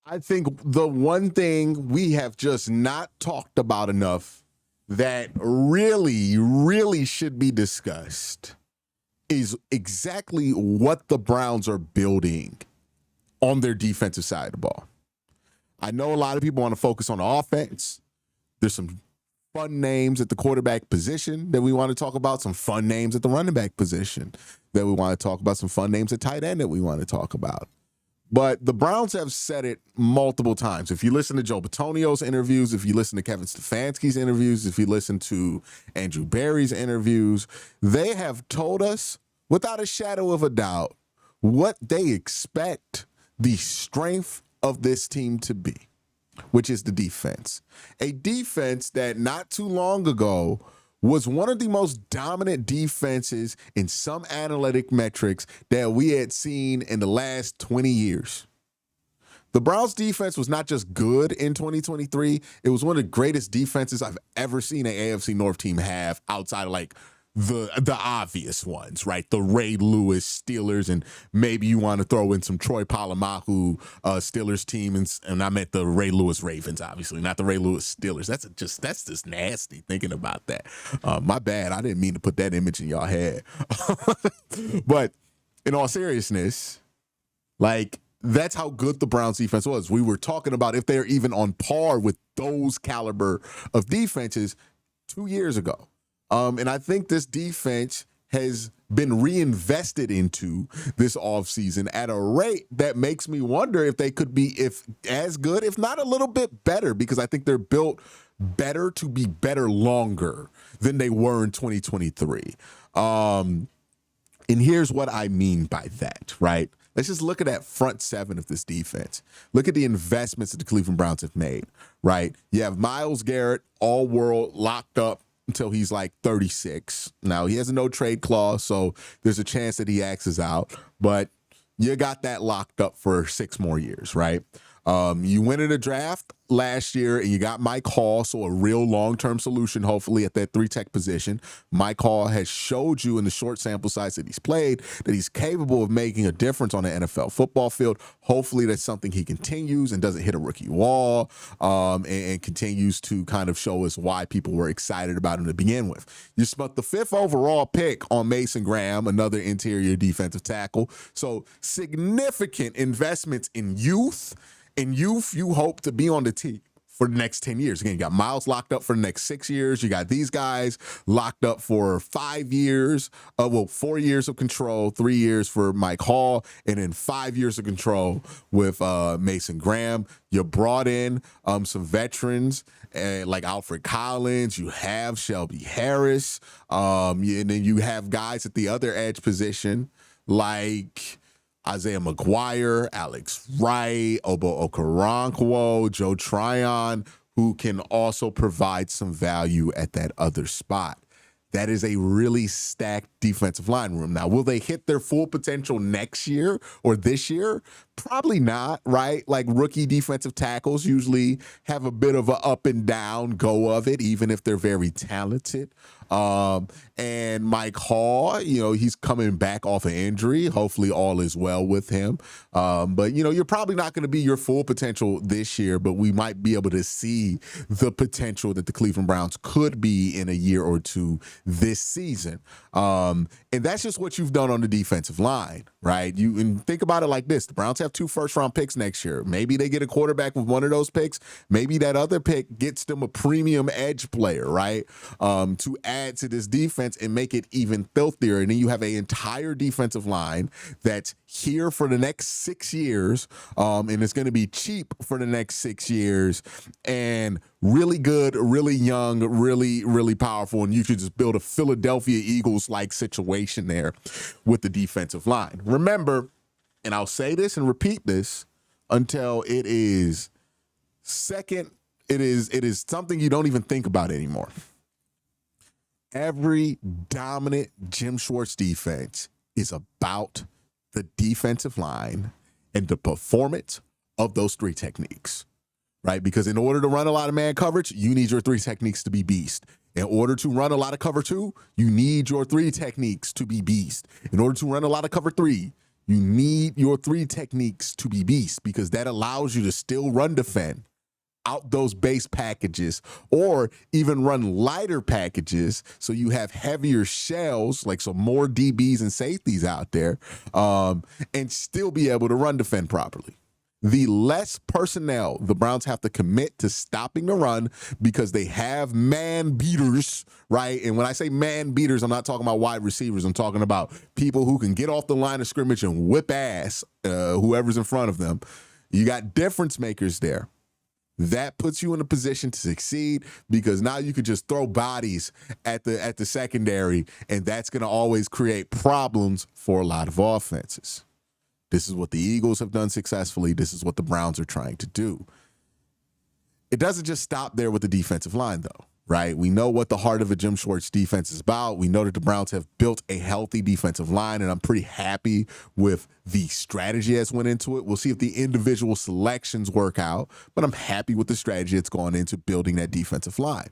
I think the one thing we have just not talked about enough that really, really should be discussed is exactly what the Browns are building on their defensive side of the ball. I know a lot of people want to focus on the offense. There's some fun names at the quarterback position that we want to talk about, some fun names at the running back position that we want to talk about, some fun names at tight end that we want to talk about. But the Browns have said it multiple times. If you listen to Joe Bitonio's interviews, if you listen to Kevin Stefanski's interviews, if you listen to Andrew Berry's interviews, they have told us without a shadow of a doubt what they expect the strength of this team to be, which is the defense. A defense that not too long ago was one of the most dominant defenses in some analytic metrics that we had seen in the last 20 years. The Browns defense was not just good in 2023, it was one of the greatest defenses I've ever seen an AFC North team have outside of like the obvious ones, right? The Ray Lewis Steelers, and maybe you want to throw in some Troy Polamalu Steelers team, and I meant the Ray Lewis Ravens, obviously, not the Ray Lewis Steelers. That's just nasty thinking about that. My bad. I didn't mean to put that image in y'all head. But in all seriousness, like, that's how good the Browns defense was. We were talking about if they're even on par with those caliber of defenses 2 years ago. And I think this defense has been reinvested into this offseason at a rate that makes me wonder if they could be as good, if not a little bit better, because I think they're built better to be better longer than they were in 2023. And here's what I mean by that, right? Let's just look at that front seven of this defense. Look at the investments that the Cleveland Browns have made, right? You have Myles Garrett, all-world, locked up until he's like 36. Now, he has a no-trade clause, so there's a chance that he axes out. But you got that locked up for 6 more years, right? You went in a draft last year and you got Mike Hall, so a real long-term solution, hopefully, at that 3-tech position. Mike Hall has showed you in the short sample size that he's played that he's capable of making a difference on the NFL football field. Hopefully, that's something he continues and doesn't hit a rookie wall, and continues to kind of show us why people were excited about him to begin with. You spent the 5th overall pick on Mason Graham, another interior defensive tackle. So significant investments in youth. In youth, you hope to be on the team for the next 10 years. Again, you got Myles locked up for the next 6 years. You got these guys locked up for 5 years, 4 years of control, 3 years for Mike Hall, and then 5 years of control with Mason Graham. You brought in some veterans like Alfred Collins. You have Shelby Harris. And then you have guys at the other edge position like Isaiah McGuire, Alex Wright, Obo Okoronkwo, Joe Tryon, who can also provide some value at that other spot. That is a really stacked defensive line room. Now, will they hit their full potential next year or this year? Probably not, right? Like rookie defensive tackles usually have a bit of a up and down go of it, even if they're very talented. And Mike Hall, he's coming back off an injury. Hopefully all is well with him. But, you're probably not going to be your full potential this year, but we might be able to see the potential that the Cleveland Browns could be in a year or two this season. And that's just what you've done on the defensive line, right? And think about it like this. The Browns have 2 first-round picks next year. Maybe they get a quarterback with one of those picks. Maybe that other pick gets them a premium edge player, right? To add to this defense and make it even filthier. And then you have an entire defensive line that's here for the next 6 years, and it's going to be cheap for the next 6 years, and really good, really young, really, really powerful, and you could just build a Philadelphia Eagles-like situation there with the defensive line. Remember, and I'll say this and repeat this until it is something you don't even think about anymore. Every dominant Jim Schwartz defense is about the defensive line and the performance of those 3 techniques, right? Because in order to run a lot of man coverage, you need your 3 techniques to be beast. In order to run a lot of cover 2, you need your 3 techniques to be beast. In order to run a lot of cover 3, You need your three techniques to be beast because that allows you to still run defend out those base packages or even run lighter packages so you have heavier shells, like some more DBs and safeties out there, and still be able to run defend properly. The less personnel the Browns have to commit to stopping the run because they have man beaters, right? And when I say man beaters, I'm not talking about wide receivers. I'm talking about people who can get off the line of scrimmage and whip ass whoever's in front of them. You got difference makers there. That puts you in a position to succeed because now you could just throw bodies at the secondary, and that's going to always create problems for a lot of offenses. This is what the Eagles have done successfully. This is what the Browns are trying to do. It doesn't just stop there with the defensive line, though, right? We know what the heart of a Jim Schwartz defense is about. We know that the Browns have built a healthy defensive line, and I'm pretty happy with the strategy that's went into it. We'll see if the individual selections work out, but I'm happy with the strategy that's gone into building that defensive line.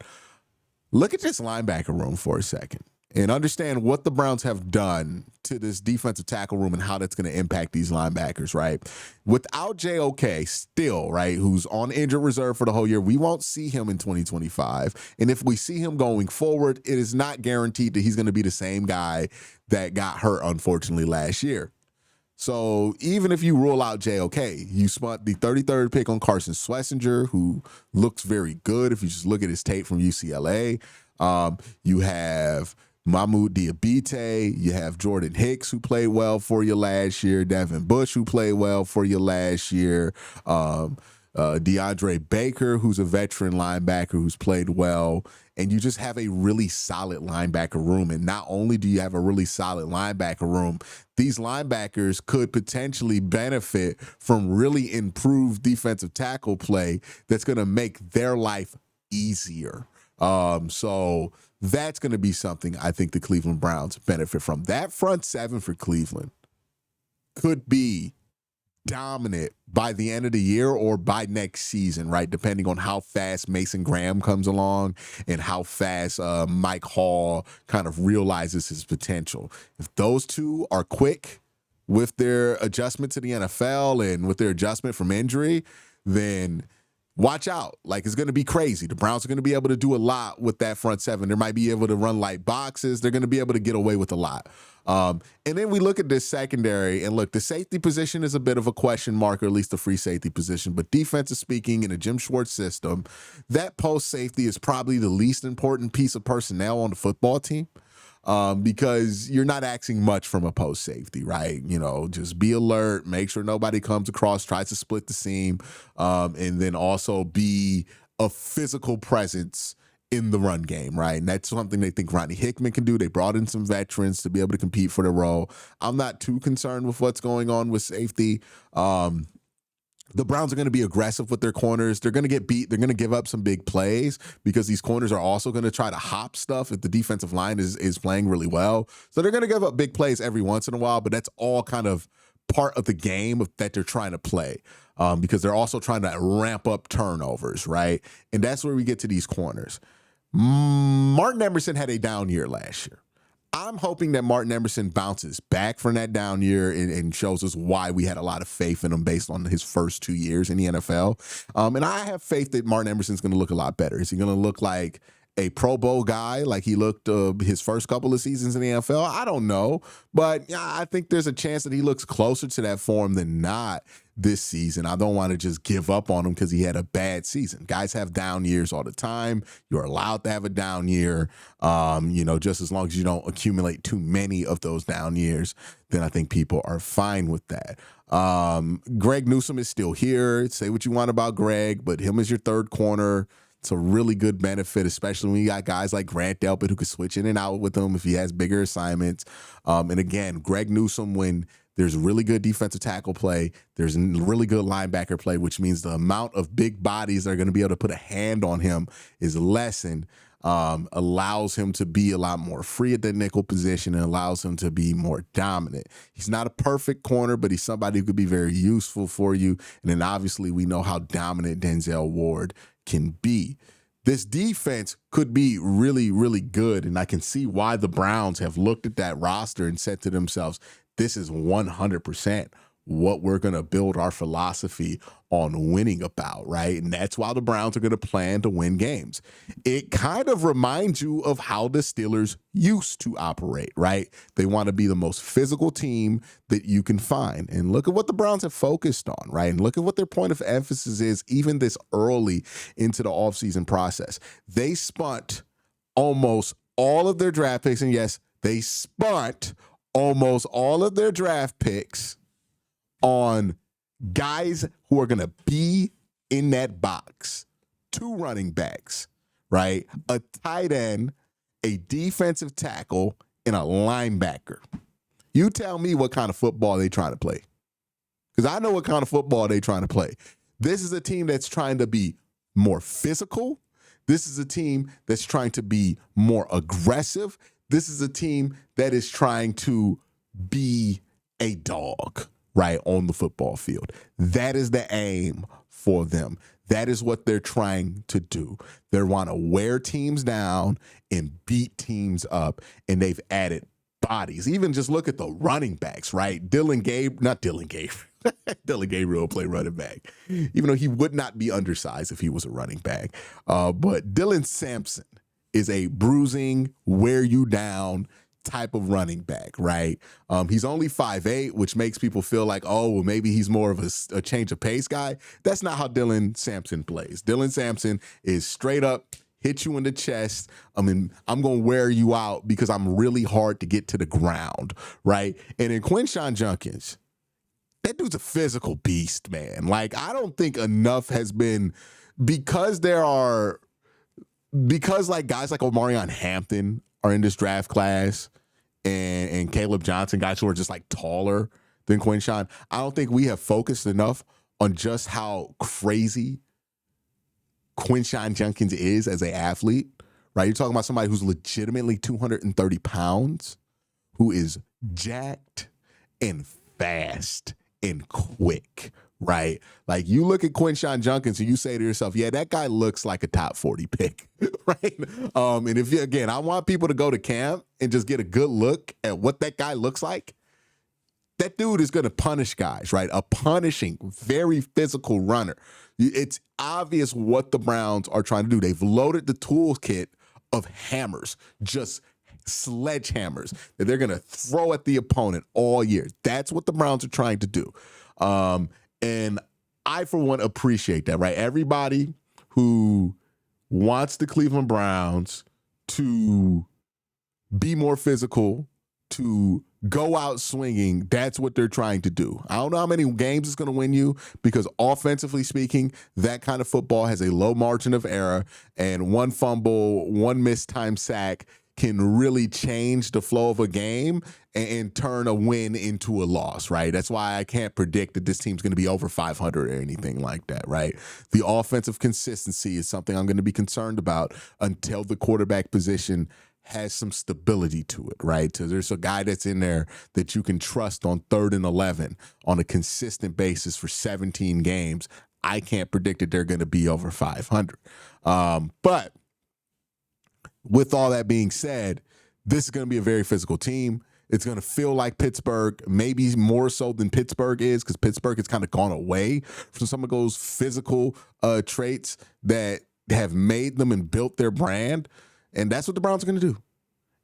Look at this linebacker room for a second and understand what the Browns have done to this defensive tackle room and how that's going to impact these linebackers, right? Without JOK still, right, who's on injured reserve for the whole year, we won't see him in 2025. And if we see him going forward, it is not guaranteed that he's going to be the same guy that got hurt, unfortunately, last year. So even if you rule out JOK, you spent the 33rd pick on Carson Schlesinger, who looks very good if you just look at his tape from UCLA. You have Mahmoud Diabate, you have Jordan Hicks, who played well for you last year, Devin Bush, who played well for you last year, DeAndre Baker, who's a veteran linebacker who's played well, and you just have a really solid linebacker room. And not only do you have a really solid linebacker room, these linebackers could potentially benefit from really improved defensive tackle play that's going to make their life easier. So that's going to be something I think the Cleveland Browns benefit from. That front seven for Cleveland could be dominant by the end of the year or by next season, right? Depending on how fast Mason Graham comes along and how fast Mike Hall kind of realizes his potential. If those two are quick with their adjustment to the NFL and with their adjustment from injury, then watch out. Like, it's going to be crazy. The Browns are going to be able to do a lot with that front seven. They might be able to run light boxes. They're going to be able to get away with a lot. And then we look at this secondary, and look, the safety position is a bit of a question mark, or at least the free safety position. But defensive speaking, in a Jim Schwartz system, that post safety is probably the least important piece of personnel on the football team. Because you're not asking much from a post safety, right? You know, just be alert, make sure nobody comes across, tries to split the seam, and then also be a physical presence in the run game, right? And that's something they think Rodney Hickman can do. They brought in some veterans to be able to compete for the role. I'm not too concerned with what's going on with safety. The Browns are going to be aggressive with their corners. They're going to get beat. They're going to give up some big plays because these corners are also going to try to hop stuff if the defensive line is playing really well. So they're going to give up big plays every once in a while, but that's all kind of part of the game that they're trying to play because they're also trying to ramp up turnovers, right? And that's where we get to these corners. Martin Emerson had a down year last year. I'm hoping that Martin Emerson bounces back from that down year and shows us why we had a lot of faith in him based on his first 2 years in the NFL. And I have faith that Martin Emerson's going to look a lot better. Is he going to look like a Pro Bowl guy like he looked his first couple of seasons in the NFL? I don't know. But yeah, I think there's a chance that he looks closer to that form than not this season. I don't want to just give up on him because he had a bad season. Guys have down years all the time. You're allowed to have a down year, just as long as you don't accumulate too many of those down years, then I think people are fine with that. Greg Newsome is still here. Say what you want about Greg, but him as your third corner, it's a really good benefit, especially when you got guys like Grant Delpit who can switch in and out with him if he has bigger assignments. And again, Greg Newsome, when there's really good defensive tackle play, there's really good linebacker play, which means the amount of big bodies that are going to be able to put a hand on him is lessened, allows him to be a lot more free at the nickel position and allows him to be more dominant. He's not a perfect corner, but he's somebody who could be very useful for you. And then obviously we know how dominant Denzel Ward can be. This defense could be really, really good, and I can see why the Browns have looked at that roster and said to themselves, this is 100% what we're going to build our philosophy on winning about, right? And that's why the Browns are going to plan to win games. It kind of reminds you of how the Steelers used to operate, right? They want to be the most physical team that you can find. And look at what the Browns have focused on, right? And look at what their point of emphasis is, even this early into the offseason process. They spent almost all of their draft picks, and yes, they spent almost all of their draft picks on guys who are going to be in that box. 2 running backs, right? A tight end, a defensive tackle, and a linebacker. You tell me what kind of football they trying to play. Because I know what kind of football they trying to play. This is a team that's trying to be more physical. This is a team that's trying to be more aggressive. This is a team that is trying to be a dog, right, on the football field. That is the aim for them. That is what they're trying to do. They want to wear teams down and beat teams up, and they've added bodies. Even just look at the running backs, right? Dylan Gabriel will play running back, even though he would not be undersized if he was a running back. But Dylan Sampson is a bruising, wear you down type of running back, right? He's only 5'8", which makes people feel like, oh, well, maybe he's more of a change of pace guy. That's not how Dylan Sampson plays. Dylan Sampson is straight up, hit you in the chest. I mean, I'm going to wear you out because I'm really hard to get to the ground, right? And in Quincy Junkins, that dude's a physical beast, man. Like, I don't think enough has been, because like guys like Omarion Hampton are in this draft class, and Caleb Johnson, guys who are just like taller than Quincy, I don't think we have focused enough on just how crazy Quincy Junkins is as an athlete, right? You're talking about somebody who's legitimately 230 pounds, who is jacked and fast and quick, right? Like, you look at Quincy Junkins and you say to yourself, yeah, that guy looks like a top 40 pick, right? And if you, again, I want people to go to camp and just get a good look at what that guy looks like. That dude is going to punish guys, right? A punishing, very physical runner. It's obvious what the Browns are trying to do. They've loaded the toolkit of hammers, just sledgehammers that they're going to throw at the opponent all year. That's what the Browns are trying to do. And I, for one, appreciate that, right? Everybody who wants the Cleveland Browns to be more physical, to go out swinging, that's what they're trying to do. I don't know how many games it's going to win you, because offensively speaking, that kind of football has a low margin of error, and one fumble, one missed time sack can really change the flow of a game and turn a win into a loss, right? That's why I can't predict that this team's going to be over 500 or anything like that, right? The offensive consistency is something I'm going to be concerned about until the quarterback position has some stability to it, right? So there's a guy that's in there that you can trust on 3rd and 11 on a consistent basis for 17 games. I can't predict that they're going to be over 500. But with all that being said, this is going to be a very physical team. It's going to feel like Pittsburgh, maybe more so than Pittsburgh is, because Pittsburgh has kind of gone away from some of those physical traits that have made them and built their brand. And that's what the Browns are going to do.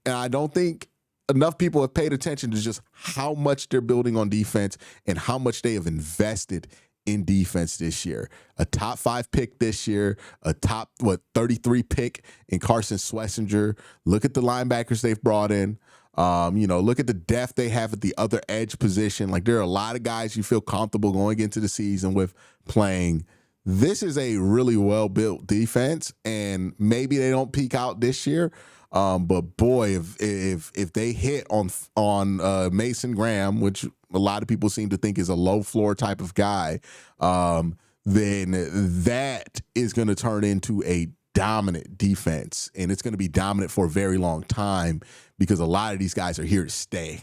And I don't think enough people have paid attention to just how much they're building on defense and how much they have invested in defense this year. A top 5 pick this year, a top 33 pick in Carson Schlesinger. Look at the linebackers they've brought in. Look at the depth they have at the other edge position. Like, there are a lot of guys you feel comfortable going into the season with playing. This is a really well-built defense, and maybe they don't peak out this year. But boy, if they hit on Mason Graham, which a lot of people seem to think is a low floor type of guy, then that is going to turn into a dominant defense, and it's going to be dominant for a very long time, because a lot of these guys are here to stay,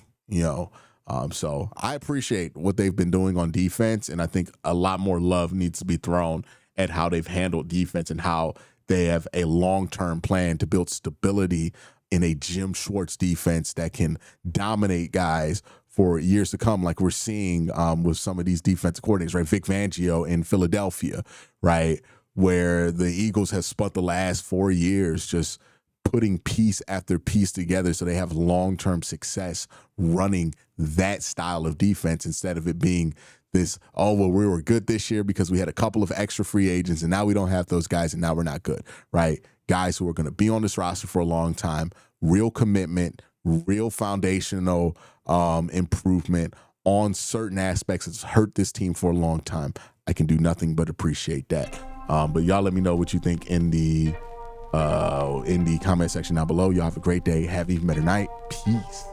So I appreciate what they've been doing on defense, and I think a lot more love needs to be thrown at how they've handled defense and how they have a long-term plan to build stability in a Jim Schwartz defense that can dominate guys for years to come, like we're seeing with some of these defensive coordinators, right? Vic Fangio in Philadelphia, right? Where the Eagles have spent the last 4 years just putting piece after piece together so they have long-term success running that style of defense instead of it being this, oh, well, we were good this year because we had a couple of extra free agents and now we don't have those guys and now we're not good, right? Guys who are going to be on this roster for a long time, real commitment, real foundational improvement on certain aspects that's hurt this team for a long time. I can do nothing but appreciate that. But y'all let me know what you think in the comment section down below. Y'all have a great day. Have an even better night. Peace.